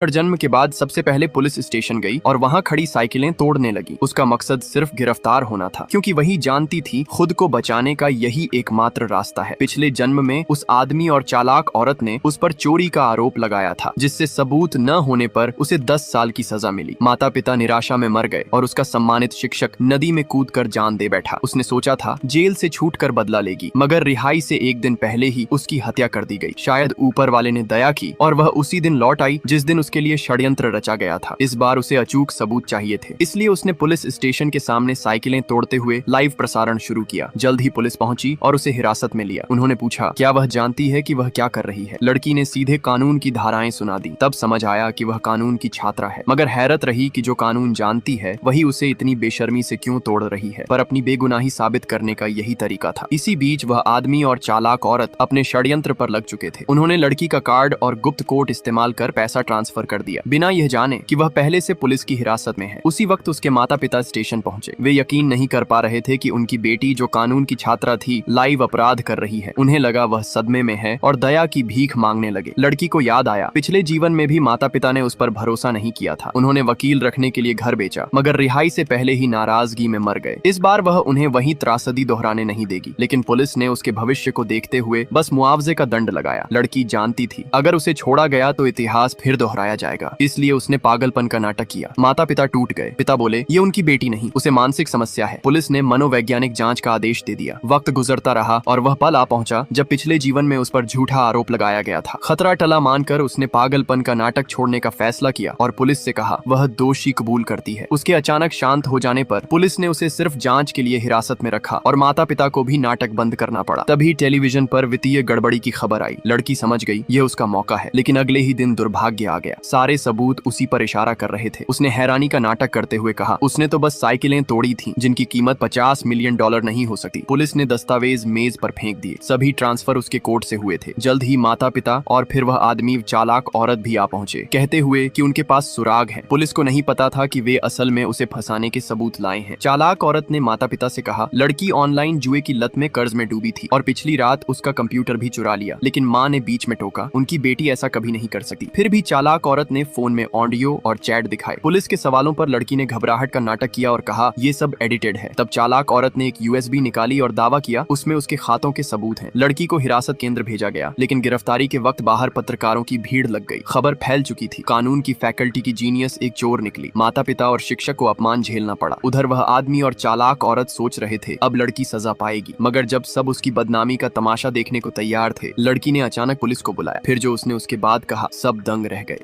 पर जन्म के बाद सबसे पहले पुलिस स्टेशन गई और वहाँ खड़ी साइकिलें तोड़ने लगी। उसका मकसद सिर्फ गिरफ्तार होना था, क्योंकि वही जानती थी खुद को बचाने का यही एकमात्र रास्ता है। पिछले जन्म में उस आदमी और चालाक औरत ने उस पर चोरी का आरोप लगाया था, जिससे सबूत न होने पर उसे 10 साल की सजा मिली। माता पिता निराशा में मर गए और उसका सम्मानित शिक्षक नदी में कूदकर जान दे बैठा। उसने सोचा था जेल से छूटकर बदला लेगी, मगर रिहाई से एक दिन पहले ही उसकी हत्या कर दी गई। शायद ऊपर वाले ने दया की और वह उसी दिन लौट आई जिस दिन उसके लिए षड्यंत्र रचा गया था। इस बार उसे अचूक सबूत चाहिए थे, इसलिए उसने पुलिस स्टेशन के सामने साइकिलें तोड़ते हुए लाइव प्रसारण शुरू किया। जल्द ही पुलिस पहुंची और उसे हिरासत में लिया। उन्होंने पूछा, क्या वह जानती है कि वह क्या कर रही है? लड़की ने सीधे कानून की धाराएं सुना दी। तब समझ आया कि वह कानून की छात्रा है, मगर हैरत रही कि जो कानून जानती है वही उसे इतनी बेशर्मी से क्यों तोड़ रही है। पर अपनी बेगुनाही साबित करने का यही तरीका था। इसी बीच वह आदमी और चालाक औरत अपने षड्यंत्र पर लग चुके थे। उन्होंने लड़की का कार्ड और गुप्त कोड इस्तेमाल कर पैसा ट्रांसफर कर दिया, बिना यह जाने कि वह पहले से पुलिस की हिरासत में है। उसी वक्त उसके माता पिता स्टेशन पहुंचे। वे यकीन नहीं कर पा रहे थे कि उनकी बेटी, जो कानून की छात्रा थी, लाइव अपराध कर रही है। उन्हें लगा वह सदमे में है और दया की भीख मांगने लगे। लड़की को याद आया, पिछले जीवन में भी माता पिता ने उस पर भरोसा नहीं किया था। उन्होंने वकील रखने के लिए घर बेचा, मगर रिहाई से पहले ही नाराजगी में मर गए। इस बार वह उन्हें वही त्रासदी दोहराने नहीं देगी। लेकिन पुलिस ने उसके भविष्य को देखते हुए बस मुआवजे का दंड लगाया। लड़की जानती थी अगर उसे छोड़ा गया तो इतिहास फिर दोहराया जाएगा, इसलिए उसने पागलपन का नाटक किया। माता पिता टूट गए। पिता बोले, ये उनकी बेटी नहीं, उसे मानसिक समस्या है। पुलिस ने मनोवैज्ञानिक जांच का आदेश दे दिया। वक्त गुजरता रहा और वह पल आ पहुंचा जब पिछले जीवन में उस पर झूठा आरोप लगाया गया था। खतरा टला मानकर उसने पागलपन का नाटक छोड़ने का फैसला किया और पुलिस से कहा वह दोषी कबूल करती है। उसके अचानक शांत हो जाने पर पुलिस ने उसे सिर्फ जांच के लिए हिरासत में रखा और माता पिता को भी नाटक बंद करना पड़ा। तभी टेलीविजन पर वित्तीय गड़बड़ी की खबर आई। लड़की समझ गई ये उसका मौका है, लेकिन अगले ही दिन दुर्भाग्य आ गया। सारे सबूत उसी पर इशारा कर रहे थे। उसने हैरानी का नाटक करते हुए कहा, उसने तो बस साइकिलें तोड़ी थीं, जिनकी कीमत $50 मिलियन नहीं हो सकती। पुलिस ने दस्तावेज मेज पर फेंक दिए। सभी ट्रांसफर उसके कोर्ट से हुए थे। जल्द ही माता पिता और फिर वह आदमी चालाक औरत भी आ पहुंचे, कहते हुए कि उनके पास सुराग है। पुलिस को नहीं पता था कि वे असल में उसे फंसाने के सबूत लाए हैं। चालाक औरत ने माता पिता से कहा, लड़की ऑनलाइन जुए की लत में कर्ज में डूबी थी और पिछली रात उसका कंप्यूटर भी चुरा लिया। लेकिन माँ ने बीच में टोका, उनकी बेटी ऐसा कभी नहीं कर सकती। फिर भी चालाक औरत ने फोन में ऑडियो और चैट दिखाए। पुलिस के सवालों पर लड़की ने घबराहट का नाटक किया और कहा ये सब एडिटेड है। तब चालाक औरत ने एक USB निकाली और दावा किया उसमें उसके खातों के सबूत हैं। लड़की को हिरासत केंद्र भेजा गया, लेकिन गिरफ्तारी के वक्त बाहर पत्रकारों की भीड़ लग गई। खबर फैल चुकी थी। कानून की फैकल्टी की जीनियस एक चोर निकली। माता पिता और शिक्षक को अपमान झेलना पड़ा। उधर वह आदमी और चालाक औरत सोच रहे थे अब लड़की सजा पाएगी, मगर जब सब उसकी बदनामी का तमाशा देखने को तैयार थे, लड़की ने अचानक पुलिस को बुलाया। फिर जो उसने उसके बाद कहा, सब दंग रह गए।